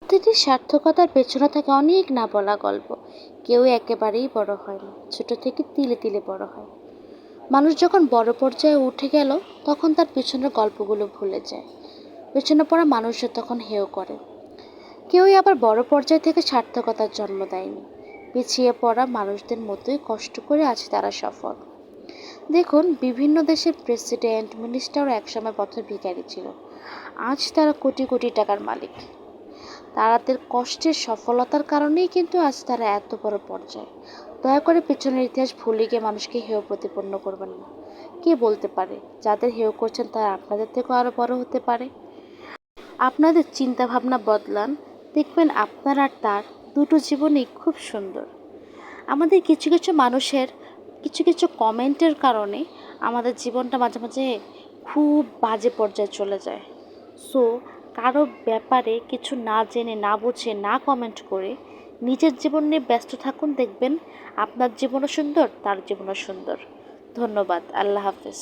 প্রতিটি সার্থকতার পেছনে থাকে অনেক না বলা গল্প। কেউ একেবারেই বড় হয় না, ছোট থেকে তিলে তিলে বড় হয়। মানুষ যখন বড় পর্যায়ে উঠে গেল, তখন তার পেছনের গল্পগুলো ভুলে যায়। পেছনে পড়া মানুষরা তখন হেয় করে। কেউই আবার বড় পর্যায় থেকে সার্থকতার জন্ম দেয়নি। পিছিয়ে পড়া মানুষদের মতোই কষ্ট করে আছে তারা সফল। দেখুন, বিভিন্ন দেশের প্রেসিডেন্ট, মিনিস্টারও একসময় পথের ভিখারি ছিল। আজ তারা কোটি কোটি টাকার মালিক। তাদের কষ্টের সফলতার কারণেই কিন্তু আজ তারা এত বড় পর্যায়ে। দয়া করে পেছনের ইতিহাস ভুলে গিয়ে মানুষকে হেয় প্রতিপন্ন করবেন না। কে বলতে পারে যাদের হেয় করছেন তারা আপনাদের থেকেও আরো বড় হতে পারে। আপনাদের চিন্তা ভাবনা বদলান, দেখবেন আপনার আর তার দুটো জীবনই খুব সুন্দর। আমাদের কিছু কিছু মানুষের কিছু কিছু কমেন্টের কারণে আমাদের জীবনটা মাঝে মাঝে খুব বাজে পর্যায়ে চলে যায়। সো কারো ব্যাপারে কিছু না জেনে, না বুঝে, না কমেন্ট করে নিজের জীবন নিয়ে ব্যস্ত থাকুন, দেখবেন আপনার জীবনও সুন্দর, তার জীবনও সুন্দর। ধন্যবাদ। আল্লাহ হাফেজ।